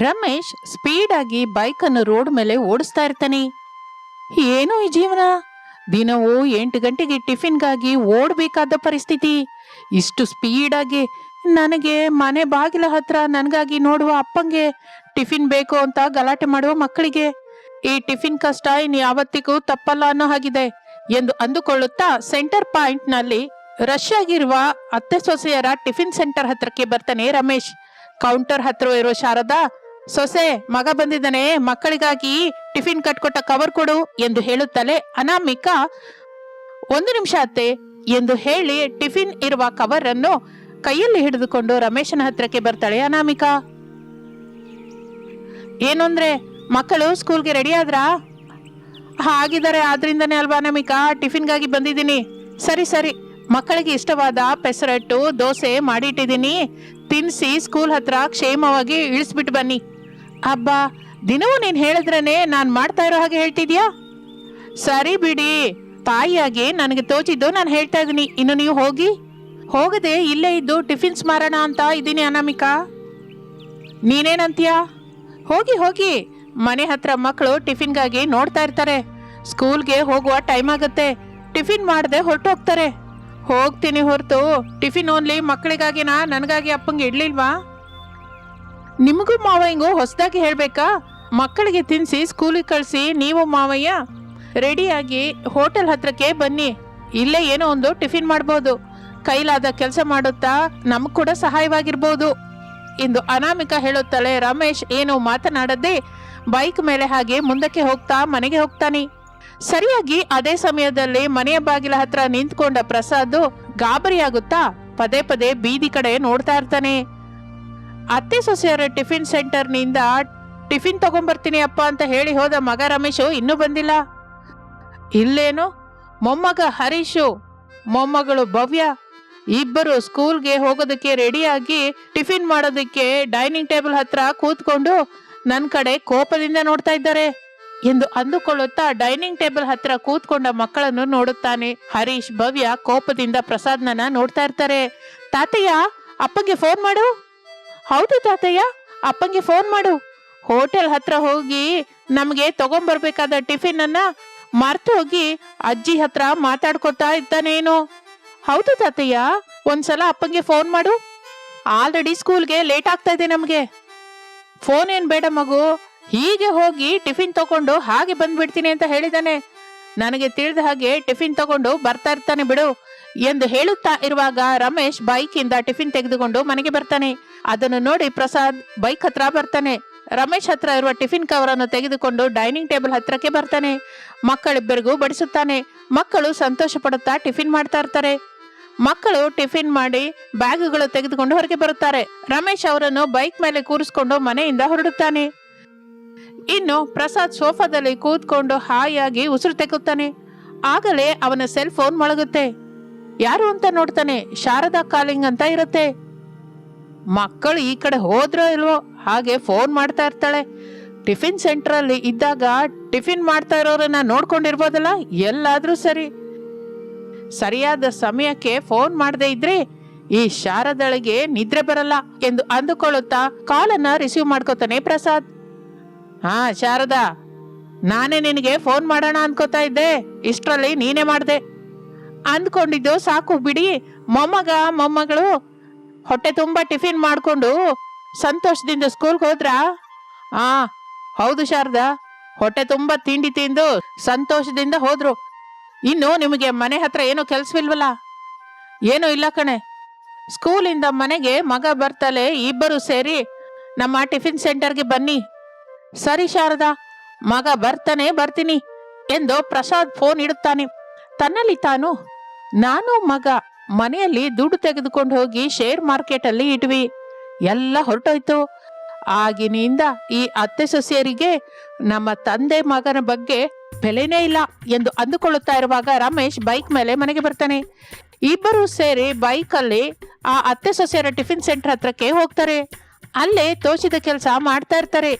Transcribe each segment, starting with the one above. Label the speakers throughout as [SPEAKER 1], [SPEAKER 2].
[SPEAKER 1] Ramesh speed ಆಗಿ bike ಅನ್ನು road ಮೇಲೆ ಓಡಿಸ್ತಾ ಇರ್ತಾನೆ. ಏನು ಈ ಜೀವನ, ದಿನವೂ 8 ಗಂಟೆಗೆ ಟಿಫಿನ್ಗಾಗಿ ಓಡಬೇಕಾದ ಪರಿಸ್ಥಿತಿ. ಇಷ್ಟು ಸ್ಪೀಡ್ ಆಗಿ ನನಗೆ ಮನೆ ಬಾಗಿಲ ಹತ್ರ ನನಗಾಗಿ ನೋಡುವ ಅಪ್ಪಂಗೆ ಟಿಫಿನ್ ಬೇಕು ಅಂತ ಗಲಾಟೆ ಮಾಡುವ ಮಕ್ಕಳಿಗೆ ಈ ಟಿಫಿನ್ ಕಷ್ಟ ಇನ್ ಯಾವತ್ತಿಗೂ ತಪ್ಪಲ್ಲ ಅನ್ನೋ ಹಾಗಿದೆ ಎಂದು ಅಂದುಕೊಳ್ಳುತ್ತಾ ಸೆಂಟರ್ ಪಾಯಿಂಟ್ ನಲ್ಲಿ ರಶ್ ಆಗಿರುವ ಅತ್ತೆ ಸೊಸೆಯರ ಟಿಫಿನ್ ಸೆಂಟರ್ ಹತ್ರಕ್ಕೆ ಬರ್ತಾನೆ ರಮೇಶ್. ಕೌಂಟರ್ ಹತ್ರ ಇರೋ ಶಾರದಾ, ಸೊಸೆ ಮಗ ಬಂದಿದ್ದಾನೆ, ಮಕ್ಕಳಿಗಾಗಿ ಟಿಫಿನ್ ಕಟ್ಕೊಟ್ಟ ಕವರ್ ಕೊಡು ಎಂದು ಹೇಳುತ್ತಲೇ ಅನಾಮಿಕಾ 1 ನಿಮಿಷ ಅತ್ತೆ ಎಂದು ಹೇಳಿ ಟಿಫಿನ್ ಇರುವ ಕವರ್ ಅನ್ನು ಕೈಯಲ್ಲಿ ಹಿಡಿದುಕೊಂಡು ರಮೇಶನ ಹತ್ರಕ್ಕೆ ಬರ್ತಾಳೆ ಅನಾಮಿಕಾ. ಏನು ಅಂದ್ರೆ ಮಕ್ಕಳು ಸ್ಕೂಲ್ಗೆ ರೆಡಿ ಆದ್ರಾ? ಆಗಿದ್ದಾರೆ, ಆದ್ರಿಂದನೇ ಅಲ್ವಾ ಅನಾಮಿಕಾ ಟಿಫಿನ್ಗಾಗಿ ಬಂದಿದ್ದೀನಿ. ಸರಿ ಸರಿ, ಮಕ್ಕಳಿಗೆ ಇಷ್ಟವಾದ ಪೆಸರಟ್ಟು ದೋಸೆ ಮಾಡಿಟ್ಟಿದ್ದೀನಿ, ತಿನ್ಸಿ ಸ್ಕೂಲ್ ಹತ್ರ ಕ್ಷೇಮವಾಗಿ ಇಳಿಸ್ಬಿಟ್ಟು ಬನ್ನಿ. ಅಬ್ಬಾ, ದಿನವೂ ನೀನ್ ಹೇಳಿದ್ರೇನೆ ನಾನ್ ಮಾಡ್ತಾ ಇರೋ ಹಾಗೆ ಹೇಳ್ತಿದ್ಯಾ? ಸರಿ ಬಿಡಿ, ತಾಯಿಯಾಗಿ ನನಗೆ ತೋಚಿದ್ದು ನಾನು ಹೇಳ್ತಾ ಇದ್ದೀನಿ. ಇನ್ನು ನೀವು ಹೋಗದೆ ಇಲ್ಲೇ ಇದ್ದು ಟಿಫಿನ್ಸ್ ಮಾರೋಣ ಅಂತ ಇದ್ದೀನಿ ಅನಾಮಿಕಾ. ನೀನೇನಂತೀಯಾ? ಹೋಗಿ, ಮನೆ ಹತ್ರ ಮಕ್ಕಳು ಟಿಫಿನ್ಗಾಗಿ ನೋಡ್ತಾ ಇರ್ತಾರೆ. ಸ್ಕೂಲ್ಗೆ ಹೋಗುವ ಟೈಮ್ ಆಗುತ್ತೆ, ಟಿಫಿನ್ ಮಾಡದೆ ಹೊರಟೋಗ್ತಾರೆ. ಹೋಗ್ತೀನಿ ಹೊರತು ಟಿಫಿನ್ ಓನ್ಲಿ ಮಕ್ಕಳಿಗಾಗಿನಾ, ನನಗಾಗಿ ಅಪ್ಪಂಗೆ ಇಡ್ಲಿಲ್ವಾ? ನಿಮಗೂ ಮಾವಯ್ಯಂಗೂ ಹೊಸದಾಗಿ ಹೇಳ್ಬೇಕಾ? ಮಕ್ಕಳಿಗೆ ತಿನ್ಸಿ ಸ್ಕೂಲಿಗೆ ಕಳಿಸಿ ನೀವು ಮಾವಯ್ಯ ರೆಡಿಯಾಗಿ ಹೋಟೆಲ್ ಹತ್ರಕ್ಕೆ ಬನ್ನಿ, ಇಲ್ಲೇ ಏನೋ ಒಂದು ಟಿಫಿನ್ ಮಾಡ್ಬೋದು, ಕೈಲಾದ ಕೆಲಸ ಮಾಡುತ್ತಾ ನಮಗ್ ಕೂಡ ಸಹಾಯವಾಗಿರ್ಬೋದು ಎಂದು ಅನಾಮಿಕಾ ಹೇಳುತ್ತಾಳೆ. ರಮೇಶ್ ಏನು ಮಾತನಾಡದೆ ಬೈಕ್ ಮೇಲೆ ಹಾಗೆ ಮುಂದಕ್ಕೆ ಹೋಗ್ತಾ ಮನೆಗೆ ಹೋಗ್ತಾನೆ. ಸರಿಯಾಗಿ ಅದೇ ಸಮಯದಲ್ಲಿ ಮನೆಯ ಬಾಗಿಲ ಹತ್ರ ನಿಂತ್ಕೊಂಡ ಪ್ರಸಾದ್ ಗಾಬರಿಯಾಗುತ್ತಾ ಪದೇ ಪದೇ ಬೀದಿ ಕಡೆ ನೋಡ್ತಾ ಇರ್ತಾನೆ. ಅತ್ತೆ ಸೊಸೆಯರ ಟಿಫಿನ್ ಸೆಂಟರ್ ನಿಂದ ಟಿಫಿನ್ ತಗೊಂಡ್ಬರ್ತೀನಿ ಅಪ್ಪ ಅಂತ ಹೇಳಿ ಹೋದ ಮಗ ರಮೇಶು ಇನ್ನೂ ಬಂದಿಲ್ಲ. ಇಲ್ಲೇನು ಮೊಮ್ಮಗ ಹರೀಶು, ಮೊಮ್ಮಗಳು ಭವ್ಯ ಇಬ್ಬರು ಸ್ಕೂಲ್ಗೆ ಹೋಗೋದಕ್ಕೆ ರೆಡಿಯಾಗಿ ಟಿಫಿನ್ ಮಾಡೋದಕ್ಕೆ ಡೈನಿಂಗ್ ಟೇಬಲ್ ಹತ್ರ ಕೂತ್ಕೊಂಡು ನನ್ನ ಕಡೆ ಕೋಪದಿಂದ ನೋಡ್ತಾ ಇದ್ದಾರೆ ಎಂದು ಅಂದುಕೊಳ್ಳುತ್ತಾ ಡೈನಿಂಗ್ ಟೇಬಲ್ ಹತ್ರ ಕೂತ್ಕೊಂಡ ಮಕ್ಕಳನ್ನು ನೋಡುತ್ತಾನೆ. ಹರೀಶ್ ಭವ್ಯ ಕೋಪದಿಂದ ಪ್ರಸಾದ್ನ ನೋಡ್ತಾ ಇರ್ತಾರೆ. ತಾತಯ್ಯ, ಅಪ್ಪಂಗೆ ಫೋನ್ ಮಾಡು. ಹೌದು ತಾತಯ್ಯ, ಅಪ್ಪಂಗೆ ಫೋನ್ ಮಾಡು. ಹೋಟೆಲ್ ಹತ್ರ ಹೋಗಿ ನಮಗೆ ತಗೊಂಡ್ಬರ್ಬೇಕಾದ ಟಿಫಿನ್ ಅನ್ನ ಮರ್ತು ಹೋಗಿ ಅಜ್ಜಿ ಹತ್ರ ಮಾತಾಡ್ಕೊತಾ ಇದ್ದಾನೇನು? ಹೌದು ತಾತಯ್ಯ, ಒಂದ್ಸಲ ಅಪ್ಪಂಗೆ ಫೋನ್ ಮಾಡು. ಆಲ್ರೆಡಿ ಸ್ಕೂಲ್ಗೆ ಲೇಟ್ ಆಗ್ತಾ ಇದೆ ನಮ್ಗೆ. ಫೋನ್ ಏನ್ ಬೇಡ ಮಗು, ಹೀಗೆ ಹೋಗಿ ಟಿಫಿನ್ ತಗೊಂಡು ಹಾಗೆ ಬಂದ್ಬಿಡ್ತೀನಿ ಅಂತ ಹೇಳಿದಾನೆ. ನನಗೆ ತಿಳಿದ ಹಾಗೆ ಟಿಫಿನ್ ತಗೊಂಡು ಬರ್ತಾ ಇರ್ತಾನೆ ಬಿಡು ಎಂದು ಹೇಳುತ್ತಾ ಇರುವಾಗ ರಮೇಶ್ ಬೈಕ್ ಇಂದ ಟಿಫಿನ್ ತೆಗೆದುಕೊಂಡು ಮನೆಗೆ ಬರ್ತಾನೆ. ಅದನ್ನು ನೋಡಿ ಪ್ರಸಾದ್ ಬೈಕ್ ಹತ್ರ ಬರ್ತಾನೆ. ರಮೇಶ್ ಹತ್ರ ಇರುವ ಟಿಫಿನ್ ಕವರ್ ಅನ್ನು ತೆಗೆದುಕೊಂಡು ಡೈನಿಂಗ್ ಟೇಬಲ್ ಹತ್ರಕ್ಕೆ ಬರ್ತಾನೆ. ಮಕ್ಕಳಿಬ್ಬರಿಗೂ ಬಡಿಸುತ್ತಾನೆ. ಮಕ್ಕಳು ಸಂತೋಷ ಪಡುತ್ತಾ ಟಿಫಿನ್ ಮಾಡ್ತಾ ಇರ್ತಾರೆ. ಮಕ್ಕಳು ಟಿಫಿನ್ ಮಾಡಿ ಬ್ಯಾಗ್ಗಳು ತೆಗೆದುಕೊಂಡು ಹೊರಗೆ ಬರುತ್ತಾರೆ. ರಮೇಶ್ ಅವರನ್ನು ಬೈಕ್ ಮೇಲೆ ಕೂರಿಸಿಕೊಂಡು ಮನೆಯಿಂದ ಹೊರಡುತ್ತಾನೆ. ಇನ್ನು ಪ್ರಸಾದ್ ಸೋಫಾದಲ್ಲಿ ಕೂತ್ಕೊಂಡು ಹಾಯಾಗಿ ಉಸಿರು ತೆಗುತ್ತಾನೆ. ಆಗಲೇ ಅವನ ಸೆಲ್ ಫೋನ್ ಮೊಳಗುತ್ತೆ. ಯಾರು ಅಂತ ನೋಡ್ತಾನೆ. ಶಾರದಾ ಕಾಲಿಂಗ್ ಅಂತ ಇರುತ್ತೆ. ಮಕ್ಕಳು ಈ ಕಡೆ ಹೋದ್ರೋ ಇಲ್ವೋ ಹಾಗೆ ಫೋನ್ ಮಾಡ್ತಾ ಇರ್ತಾಳೆ. ಟಿಫಿನ್ ಸೆಂಟರ್ ಅಲ್ಲಿ ಇದ್ದಾಗ ಟಿಫಿನ್ ಮಾಡ್ತಾ ಇರೋರನ್ನ ನೋಡ್ಕೊಂಡಿರ್ಬೋದಲ್ಲ, ಎಲ್ಲಾದ್ರೂ ಸರಿಯಾದ ಸಮಯಕ್ಕೆ ಫೋನ್ ಮಾಡದೇ ಇದ್ರೆ ಈ ಶಾರದಳಿಗೆ ನಿದ್ರೆ ಬರಲ್ಲ ಎಂದು ಅಂದುಕೊಳ್ಳುತ್ತಾ ಕಾಲನ್ನ ರಿಸೀವ್ ಮಾಡ್ಕೋತಾನೆ ಪ್ರಸಾದ್. ಹಾ ಶಾರದಾ, ನಾನೇ ನಿನಗೆ ಫೋನ್ ಮಾಡೋಣ ಅನ್ಕೋತಾ ಇದ್ದೆ, ಇಷ್ಟರಲ್ಲಿ ನೀನೇ ಮಾಡ್ದೆ. ಅಂದ್ಕೊಂಡಿದ್ದು ಸಾಕು ಬಿಡಿ. ಮೊಮ್ಮಗಳು ಹೊಟ್ಟೆ ತುಂಬಾ ಟಿಫಿನ್ ಮಾಡ್ಕೊಂಡು ಸಂತೋಷದಿಂದ ಸ್ಕೂಲ್ಗೆ ಹೋದ್ರಾ? ಹೌದು ಶಾರದಾ, ಹೊಟ್ಟೆ ತುಂಬಾ ತಿಂಡಿ ತಿಂದು ಸಂತೋಷದಿಂದ ಹೋದ್ರು. ಇನ್ನು ನಿಮಗೆ ಮನೆ ಹತ್ರ ಏನೋ ಕೆಲ್ಸವಿಲ್ವಲ್ಲ? ಏನೂ ಇಲ್ಲ ಕಣೆ. ಸ್ಕೂಲಿಂದ ಮನೆಗೆ ಮಗ ಬರ್ತಲೇ ಇಬ್ಬರು ಸೇರಿ ನಮ್ಮ ಟಿಫಿನ್ ಸೆಂಟರ್ಗೆ ಬನ್ನಿ. ಸರಿ ಶಾರದಾ, ಮಗ ಬರ್ತೀನಿ ಎಂದು ಪ್ರಸಾದ್ ಫೋನ್ ಇಡುತ್ತಾನೆ. ತನ್ನಲ್ಲಿ ತಾನು, ನಾನು ಮಗ ಮನೆಯಲ್ಲಿ ದುಡ್ಡು ತೆಗೆದುಕೊಂಡು ಹೋಗಿ ಶೇರ್ ಮಾರ್ಕೆಟ್ ಅಲ್ಲಿ ಇಟ್ವಿ, ಎಲ್ಲ ಹೊರಟೋಯ್ತು. ಆಗಿನಿಂದ ಈ ಅತ್ತೆ ಸೊಸೆಯರಿಗೆ ನಮ್ಮ ತಂದೆ ಮಗನ ಬಗ್ಗೆ ಬೆಲೆನೇ ಇಲ್ಲ ಎಂದು ಅಂದುಕೊಳ್ಳುತ್ತಾ ಇರುವಾಗ ರಮೇಶ್ ಬೈಕ್ ಮೇಲೆ ಮನೆಗೆ ಬರ್ತಾನೆ. ಇಬ್ಬರು ಸೇರಿ ಬೈಕ್ ಅಲ್ಲಿ ಆ ಅತ್ತೆ ಸೊಸೆಯರ ಟಿಫಿನ್ ಸೆಂಟರ್ ಹತ್ರಕ್ಕೆ ಹೋಗ್ತಾರೆ. ಅಲ್ಲೇ ತೋಚಿದ ಕೆಲಸ ಮಾಡ್ತಾ ಇರ್ತಾರೆ.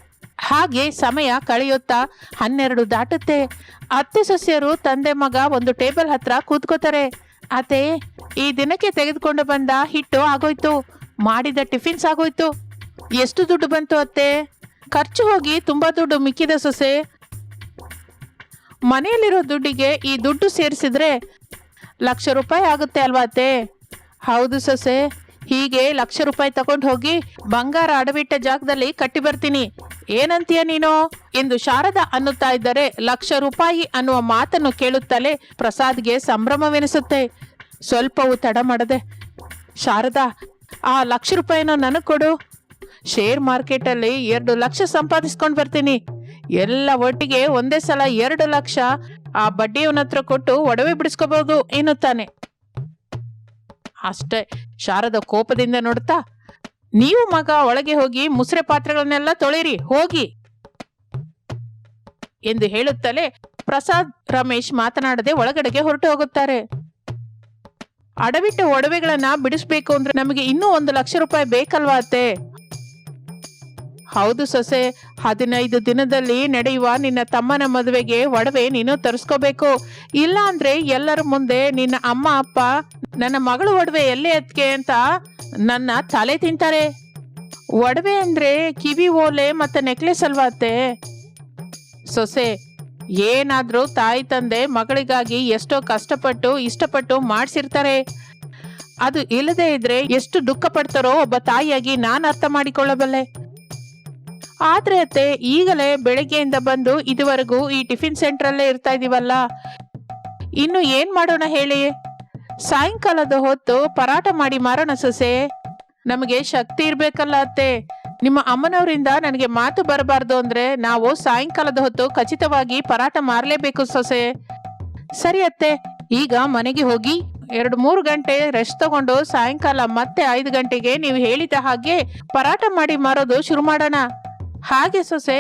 [SPEAKER 1] ಹಾಗೆ ಸಮಯ ಕಳೆಯುತ್ತಾ 12 ದಾಟುತ್ತೆ. ಅತ್ತೆ ಸೊಸೆಯರು ತಂದೆ ಮಗ ಒಂದು ಟೇಬಲ್ ಹತ್ರ ಕೂತ್ಕೋತಾರೆ. ಅತ್ತೆ, ಈ ದಿನಕ್ಕೆ ತೆಗೆದುಕೊಂಡು ಬಂದ ಹಿಟ್ಟು ಆಗೋಯ್ತು, ಮಾಡಿದ ಟಿಫಿನ್ಸ್ ಆಗೋಯ್ತು. ಎಷ್ಟು ದುಡ್ಡು ಬಂತು ಅತ್ತೆ? ಖರ್ಚು ಹೋಗಿ ತುಂಬಾ ದುಡ್ಡು ಮಿಕ್ಕಿದೆ ಸೊಸೆ. ಮನೆಯಲ್ಲಿರೋ ದುಡ್ಡಿಗೆ ಈ ದುಡ್ಡು ಸೇರಿಸಿದ್ರೆ ₹1,00,000 ಆಗುತ್ತೆ ಅಲ್ವಾ ಅತ್ತೆ? ಹೌದು ಸೊಸೆ, ಹೀಗೆ ₹1,00,000 ತಗೊಂಡು ಹೋಗಿ ಬಂಗಾರ ಅಡವಿಟ್ಟ ಜಾಗದಲ್ಲಿ ಕಟ್ಟಿ ಬರ್ತೀನಿ. ಏನಂತೀಯ ನೀನು ಎಂದು ಶಾರದಾ ಅನ್ನುತ್ತಾ ಇದ್ದರೆ ₹1,00,000 ಅನ್ನುವ ಮಾತನ್ನು ಕೇಳುತ್ತಲೇ ಪ್ರಸಾದ್ಗೆ ಸಂಭ್ರಮವೆನಿಸುತ್ತೆ. ಸ್ವಲ್ಪವೂ ತಡ ಮಾಡದೆ, ಶಾರದಾ, ಆ ₹1,00,000 ನನಗೆ ಕೊಡು. ಶೇರ್ ಮಾರ್ಕೆಟಲ್ಲಿ 2 ಲಕ್ಷ ಸಂಪಾದಿಸ್ಕೊಂಡು ಬರ್ತೀನಿ. ಎಲ್ಲ ಒಟ್ಟಿಗೆ ಒಂದೇ ಸಲ 2 ಲಕ್ಷ ಆ ಬಡ್ಡಿಯವನ ಹತ್ರ ಕೊಟ್ಟು ಒಡವೆ ಬಿಡಿಸ್ಕೋಬಹುದು ಎನ್ನುತ್ತಾನೆ. ಅಷ್ಟೇ, ಶಾರದ ಕೋಪದಿಂದ ನೋಡ್ತಾ, ನೀವು ಮಗ ಒಳಗೆ ಹೋಗಿ ಮುಸ್ರೆ ಪಾತ್ರೆಗಳನ್ನೆಲ್ಲ ತೊಳೆಯಿರಿ ಹೋಗಿ ಎಂದು ಹೇಳುತ್ತಲೇ ಪ್ರಸಾದ್ ರಮೇಶ್ ಮಾತನಾಡದೆ ಒಳಗಡೆಗೆ ಹೊರಟು ಹೋಗುತ್ತಾರೆ. ಅಡವಿಟ್ಟ ಒಡವೆಗಳನ್ನ ಬಿಡಿಸ್ಬೇಕು ಅಂದ್ರೆ ನಮಗೆ ಇನ್ನೂ ₹1,00,000 ಬೇಕಲ್ವಾ ಅತ್ತೆ? ಹೌದು ಸೊಸೆ, 15 ದಿನದಲ್ಲಿ ನಡೆಯುವ ನಿನ್ನ ತಮ್ಮನ ಮದುವೆಗೆ ಒಡವೆ ನೀನು ತರಿಸ್ಕೋಬೇಕು. ಇಲ್ಲ ಅಂದ್ರೆ ಎಲ್ಲರ ಮುಂದೆ ನಿನ್ನ ಅಮ್ಮ ಅಪ್ಪ ನನ್ನ ಮಗಳು ಒಡವೆ ಎಲ್ಲೇ ಎತ್ಕೆ ಅಂತ ನನ್ನ ತಲೆ ತಿಂತಾರೆ. ಒಡವೆ ಅಂದ್ರೆ ಕಿವಿ ಓಲೆ ಮತ್ತೆ ನೆಕ್ಲೆಸ್ ಅಲ್ವಾ ಅತ್ತೆ? ಸೊಸೆ, ಏನಾದ್ರೂ ತಾಯಿ ತಂದೆ ಮಗಳಿಗಾಗಿ ಎಷ್ಟೋ ಕಷ್ಟಪಟ್ಟು ಇಷ್ಟಪಟ್ಟು ಮಾಡಿಸಿರ್ತಾರೆ. ಅದು ಇಲ್ಲದೆ ಇದ್ರೆ ಎಷ್ಟು ದುಃಖ ಪಡ್ತಾರೋ ಒಬ್ಬ ತಾಯಿಯಾಗಿ ನಾನು ಅರ್ಥ ಮಾಡಿಕೊಳ್ಳಬಲ್ಲೆ. ಆದ್ರೆ ಅತ್ತೆ, ಈಗಲೇ ಬೆಳಗ್ಗೆಯಿಂದ ಬಂದು ಇದುವರೆಗೂ ಈ ಟಿಫಿನ್ ಸೆಂಟ್ರಲ್ಲೇ ಇರ್ತಾ ಇದೀವಲ್ಲ, ಇನ್ನು ಏನ್ ಮಾಡೋಣ ಹೇಳಿ? ಸಾಯಂಕಾಲದ ಹೊತ್ತು ಪರಾಟ ಮಾಡಿ ಮಾರೋಣ ಸೊಸೆ. ನಮಗೆ ಶಕ್ತಿ ಇರ್ಬೇಕಲ್ಲ ಅತ್ತೆ. ನಿಮ್ಮ ಅಮ್ಮನವರಿಂದ ನನಗೆ ಮಾತು ಬರಬಾರ್ದು ಅಂದ್ರೆ ನಾವು ಸಾಯಂಕಾಲದ ಹೊತ್ತು ಖಚಿತವಾಗಿ ಪರಾಟ ಮಾರಲೇಬೇಕು ಸೊಸೆ. ಸರಿ ಅತ್ತೆ, ಈಗ ಮನೆಗೆ ಹೋಗಿ 2-3 ಗಂಟೆ ರೆಸ್ಟ್ ತಗೊಂಡು ಸಾಯಂಕಾಲ ಮತ್ತೆ 5 ಗಂಟೆಗೆ ನೀವು ಹೇಳಿದ ಹಾಗೆ ಪರಾಟ ಮಾಡಿ ಮಾರೋದು ಶುರು ಮಾಡೋಣ. ಹಾಗೆ ಸೊಸೆ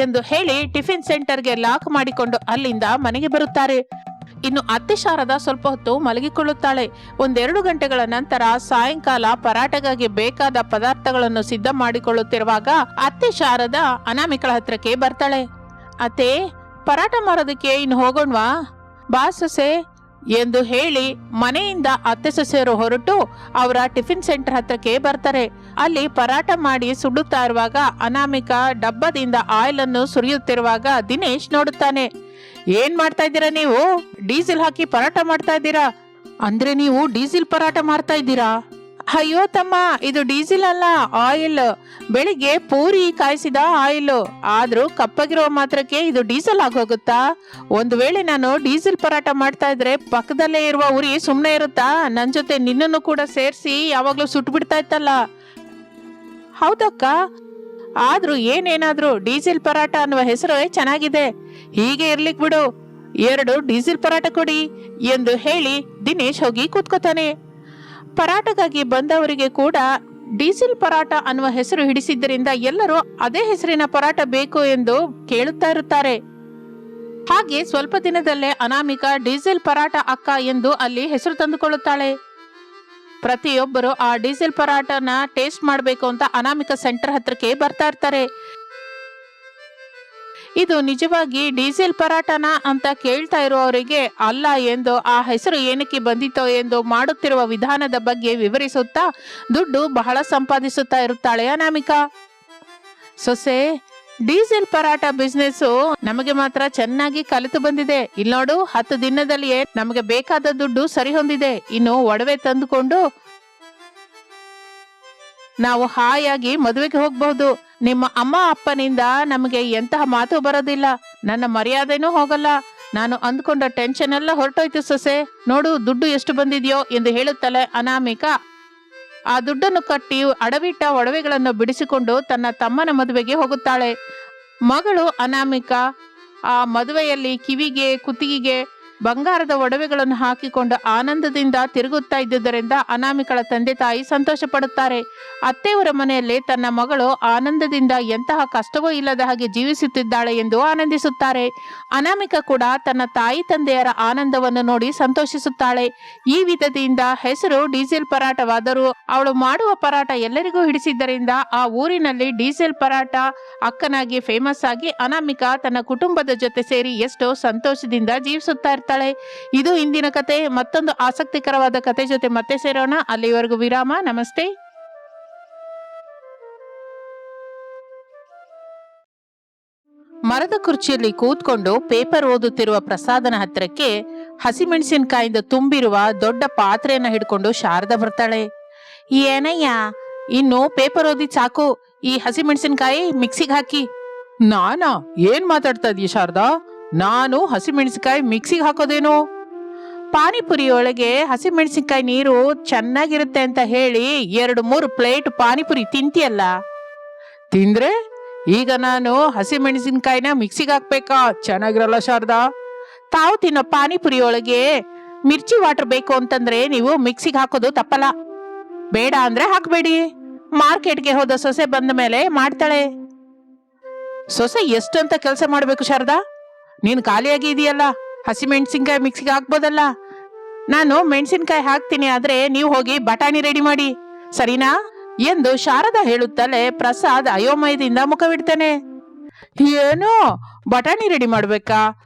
[SPEAKER 1] ಎಂದು ಹೇಳಿ ಟಿಫಿನ್ ಸೆಂಟರ್ಗೆ ಲಾಕ್ ಮಾಡಿಕೊಂಡು ಅಲ್ಲಿಂದ ಮನೆಗೆ ಬರುತ್ತಾರೆ. ಇನ್ನು ಅತ್ತೆ ಶಾರದಾ ಸ್ವಲ್ಪ ಹೊತ್ತು ಮಲಗಿಕೊಳ್ಳುತ್ತಾಳೆ. 1-2 ಗಂಟೆಗಳ ನಂತರ ಸಾಯಂಕಾಲ ಪರಾಟಗಾಗಿ ಬೇಕಾದ ಪದಾರ್ಥಗಳನ್ನು ಸಿದ್ಧ ಮಾಡಿಕೊಳ್ಳುತ್ತಿರುವಾಗ ಅತ್ತೆ ಶಾರದಾ ಅನಾಮಿಕಳ ಹತ್ರಕ್ಕೆ ಬರ್ತಾಳೆ. ಅತ್ತೆ, ಪರಾಟ ಮಾರೋದಕ್ಕೆ ಇನ್ನು ಹೋಗೋಣವಾ? ಬಾ ಸೊಸೆ ಎಂದು ಹೇಳಿ ಮನೆಯಿಂದ ಅತ್ತೆ ಸೊಸೆಯರು ಹೊರಟು ಅವರ ಟಿಫಿನ್ ಸೆಂಟರ್ ಹತ್ರಕ್ಕೆ ಬರ್ತಾರೆ. ಅಲ್ಲಿ ಪರಾಟ ಮಾಡಿ ಸುಡುತ್ತಾ ಇರುವಾಗ ಅನಾಮಿಕಾ ಡಬ್ಬದಿಂದ ಆಯಿಲ್ ಅನ್ನು ಸುರಿಯುತ್ತಿರುವಾಗ ದಿನೇಶ್ ನೋಡುತ್ತಾನೆ. ಏನ್ ಮಾಡ್ತಾ ಇದ್ದೀರಾ ನೀವು? ಡೀಸೆಲ್ ಹಾಕಿ ಪರಾಟ ಮಾಡ್ತಾ ಇದ್ದೀರಾ? ಅಂದ್ರೆ ನೀವು ಡೀಸೆಲ್ ಪರಾಟ ಮಾಡ್ತಾ ಇದ್ದೀರಾ? ಅಯ್ಯೋ ತಮ್ಮ, ಇದು ಡೀಸೆಲ್ ಅಲ್ಲ, ಆಯಿಲ್. ಬೆಳಿಗ್ಗೆ ಪೂರಿ ಕಾಯಿಸಿದ ಆಯಿಲ್. ಆದ್ರೂ ಕಪ್ಪಗಿರುವ ಮಾತ್ರಕ್ಕೆ ಇದು ಡೀಸೆಲ್ ಆಗೋಗುತ್ತಾ? ಒಂದು ವೇಳೆ ನಾನು ಡೀಸೆಲ್ ಪರಾಟ ಮಾಡ್ತಾ ಇದ್ರೆ ಪಕ್ಕದಲ್ಲೇ ಇರುವ ಉರಿ ಸುಮ್ನೆ ಇರುತ್ತಾ? ನನ್ ಜೊತೆ ನಿನ್ನನ್ನು ಕೂಡ ಸೇರಿಸಿ ಯಾವಾಗ್ಲೂ ಸುಟ್ಟು ಬಿಡ್ತಾ ಇತ್ತಲ್ಲ. ಹೌದಕ್ಕ, ಆದ್ರೂ ಏನೇನಾದ್ರೂ ಡೀಸೆಲ್ ಪರಾಟ ಅನ್ನುವ ಹೆಸರು ಚೆನ್ನಾಗಿದೆ. ಹೀಗೆ ಇರ್ಲಿಕ್ ಬಿಡು, 2 ಡೀಸೆಲ್ ಪರಾಟ ಕೊಡಿ ಎಂದು ಹೇಳಿ ದಿನೇಶ್ ಹೋಗಿ ಕೂತ್ಕೋತಾನೆ. ಪರಾಟಗಾಗಿ ಬಂದವರಿಗೆ ಕೂಡ ಡೀಸೆಲ್ ಪರಾಟ ಅನ್ನುವ ಹೆಸರು ಹಿಡಿಸಿದ್ದರಿಂದ ಎಲ್ಲರೂ ಅದೇ ಹೆಸರಿನ ಪರಾಟ ಬೇಕು ಎಂದು ಕೇಳುತ್ತಾ ಇರುತ್ತಾರೆ. ಹಾಗೆ ಸ್ವಲ್ಪ ದಿನದಲ್ಲೇ ಅನಾಮಿಕಾ ಡೀಸೆಲ್ ಪರಾಟ ಅಕ್ಕ ಎಂದು ಅಲ್ಲಿ ಹೆಸರು ತಂದುಕೊಳ್ಳುತ್ತಾಳೆ. ಪ್ರತಿಯೊಬ್ಬರು ಆ ಡೀಸೆಲ್ ಪರಾಟನ ಟೇಸ್ಟ್ ಮಾಡಬೇಕು ಅಂತ ಅನಾಮಿಕಾ ಸೆಂಟರ್ ಹತ್ರಕ್ಕೆ ಬರ್ತಾ ಇರ್ತಾರೆ. ಇದು ನಿಜವಾಗಿ ಡೀಸೆಲ್ ಪರಾಟನ ಅಂತ ಕೇಳ್ತಾ ಇರುವವರಿಗೆ ಅಲ್ಲ ಎಂದು, ಆ ಹೆಸರು ಏನಕ್ಕೆ ಬಂದಿತೋ ಎಂದು ಮಾಡುತ್ತಿರುವ ವಿಧಾನದ ಬಗ್ಗೆ ವಿವರಿಸುತ್ತಾ ದುಡ್ಡು ಬಹಳ ಸಂಪಾದಿಸುತ್ತಾ ಇರುತ್ತಾಳೆ ಅನಾಮಿಕಾ. ಸೊಸೆ, ಡೀಸೆಲ್ ಪರಾಟ ಬಿಸ್ನೆಸ್ ನಮಗೆ ಮಾತ್ರ ಚೆನ್ನಾಗಿ ಕಲಿತು ಬಂದಿದೆ. ಇಲ್ಲಿ ನೋಡು, 10 ದಿನದಲ್ಲಿಯೇ ನಮಗೆ ಬೇಕಾದ ದುಡ್ಡು ಸರಿ ಹೊಂದಿದೆ. ಇನ್ನು ಒಡವೆ ತಂದುಕೊಂಡು ನಾವು ಹಾಯಾಗಿ ಮದುವೆಗೆ ಹೋಗಬಹುದು. ನಿಮ್ಮ ಅಮ್ಮ ಅಪ್ಪನಿಂದ ನಮಗೆ ಎಂತಹ ಮಾತು ಬರೋದಿಲ್ಲ, ನನ್ನ ಮರ್ಯಾದೆನೂ ಹೋಗಲ್ಲ. ನಾನು ಅಂದ್ಕೊಂಡ ಟೆನ್ಷನ್ ಎಲ್ಲ ಹೊರಟೋಯ್ತು ಸೊಸೆ. ನೋಡು ದುಡ್ಡು ಎಷ್ಟು ಬಂದಿದೆಯೋ ಎಂದು ಹೇಳುತ್ತಲೇ ಅನಾಮಿಕಾ ಆ ದುಡ್ಡನ್ನು ಕಟ್ಟಿ ಅಡವಿಟ್ಟ ಒಡವೆಗಳನ್ನು ಬಿಡಿಸಿಕೊಂಡು ತನ್ನ ತಮ್ಮನ ಮದುವೆಗೆ ಹೋಗುತ್ತಾಳೆ. ಮಗಳು ಅನಾಮಿಕಾ ಆ ಮದುವೆಯಲ್ಲಿ ಕಿವಿಗೆ ಕುತ್ತಿಗೆಗೆ ಬಂಗಾರದ ಒಡವೆಗಳನ್ನು ಹಾಕಿಕೊಂಡು ಆನಂದದಿಂದ ತಿರುಗುತ್ತಾ ಇದ್ದುದರಿಂದ ಅನಾಮಿಕಳ ತಂದೆ ತಾಯಿ ಸಂತೋಷ ಪಡುತ್ತಾರೆ. ಅತ್ತೆಯವರ ಮನೆಯಲ್ಲಿ ತನ್ನ ಮಗಳು ಆನಂದದಿಂದ ಎಂತಹ ಕಷ್ಟವೂ ಇಲ್ಲದ ಹಾಗೆ ಜೀವಿಸುತ್ತಿದ್ದಾಳೆ ಎಂದು ಆನಂದಿಸುತ್ತಾರೆ. ಅನಾಮಿಕಾ ಕೂಡ ತನ್ನ ತಾಯಿ ತಂದೆಯರ ಆನಂದವನ್ನು ನೋಡಿ ಸಂತೋಷಿಸುತ್ತಾಳೆ. ಈ ವಿಧದಿಂದ ಹೆಸರು ಡೀಸೆಲ್ ಪರಾಟವಾದರೂ ಅವಳು ಮಾಡುವ ಪರಾಟ ಎಲ್ಲರಿಗೂ ಹಿಡಿಸಿದ್ದರಿಂದ ಆ ಊರಿನಲ್ಲಿ ಡೀಸೆಲ್ ಪರಾಟ ಅಕ್ಕನಾಗಿ ಫೇಮಸ್ ಆಗಿ ಅನಾಮಿಕಾ ತನ್ನ ಕುಟುಂಬದ ಜೊತೆ ಸೇರಿ ಎಷ್ಟೋ ಸಂತೋಷದಿಂದ ಜೀವಿಸುತ್ತಾ ಇರ್ತಾಳೆ. ಇದು ಇಂದಿನ ಕತೆ. ಮತ್ತೊಂದು ಆಸಕ್ತಿಕರವಾದ ಕತೆ ಜೊತೆ ಮತ್ತೆ ಸೇರೋಣ. ಅಲ್ಲಿವರೆಗೂ ವಿರಾಮ. ನಮಸ್ತೆ. ಮರದ ಕುರ್ಚಿಯಲ್ಲಿ ಕೂತ್ಕೊಂಡು ಪೇಪರ್ ಓದುತ್ತಿರುವ ಪ್ರಸಾದನ ಹತ್ರಕ್ಕೆ ಹಸಿಮೆಣಸಿನಕಾಯಿಂದ ತುಂಬಿರುವ ದೊಡ್ಡ ಪಾತ್ರೆಯನ್ನ ಹಿಡ್ಕೊಂಡು ಶಾರದಾ ಬರ್ತಾಳೆ. ಏನಯ್ಯ, ಇನ್ನು ಪೇಪರ್ ಓದಿದ್ ಸಾಕು, ಈ ಹಸಿಮೆಣಸಿನಕಾಯಿ ಮಿಕ್ಸಿಗೆ ಹಾಕಿ. ನಾನಾ? ಏನ್ ಮಾತಾಡ್ತಾ ಇದೀಯ ಶಾರದಾ? ನಾನು ಹಸಿಮೆಣಸಿನಕಾಯಿ ಮಿಕ್ಸಿಗೆ ಹಾಕೋದೇನು? ಪಾನಿಪುರಿ ಒಳಗೆ ಹಸಿಮೆಣಸಿನಕಾಯಿ ನೀರು ಚೆನ್ನಾಗಿರುತ್ತೆ ಅಂತ ಹೇಳಿ 2-3 ಪ್ಲೇಟ್ ಪಾನಿಪುರಿ ತಿಂತಿಯಲ್ಲ. ತಿಂದ್ರೆ ಈಗ ನಾನು ಹಸಿಮೆಣಸಿನಕಾಯಿನ ಮಿಕ್ಸಿಗೆ ಹಾಕ್ಬೇಕಾ? ಚೆನ್ನಾಗಿರಲ್ಲ ಶಾರದಾ. ತಾವು ತಿನ್ನೋ ಪಾನಿಪುರಿ ಒಳಗೆ ಮಿರ್ಚಿ ವಾಟರ್ ಬೇಕು ಅಂತಂದ್ರೆ ನೀವು ಮಿಕ್ಸಿಗೆ ಹಾಕೋದು ತಪ್ಪಲ್ಲ. ಬೇಡ ಅಂದ್ರೆ ಹಾಕ್ಬೇಡಿ. ಮಾರ್ಕೆಟ್ಗೆ ಹೋದ ಸೊಸೆ ಬಂದ ಮೇಲೆ ಮಾಡ್ತಾಳೆ. ಸೊಸೆ ಎಷ್ಟಂತ ಕೆಲಸ ಮಾಡ್ಬೇಕು ಶಾರದಾ? ನೀನು ಖಾಲಿಯಾಗಿ ಇದೆಯಲ್ಲ, ಹಸಿಮೆಣಸಿನ್ಕಾಯಿ ಮಿಕ್ಸಿಗೆ ಹಾಕ್ಬೋದಲ್ಲ. ನಾನು ಮೆಣಸಿನ್ಕಾಯಿ ಹಾಕ್ತೀನಿ, ಆದ್ರೆ ನೀವು ಹೋಗಿ ಬಟಾಣಿ ರೆಡಿ ಮಾಡಿ, ಸರಿನಾ ಎಂದು ಶಾರದಾ ಹೇಳುತ್ತಲೇ ಪ್ರಸಾದ್ ಅಯೋಮಯದಿಂದ ಮುಖವಿಡ್ತಾನೆ. ಏನು, ಬಟಾಣಿ ರೆಡಿ ಮಾಡ್ಬೇಕಾ?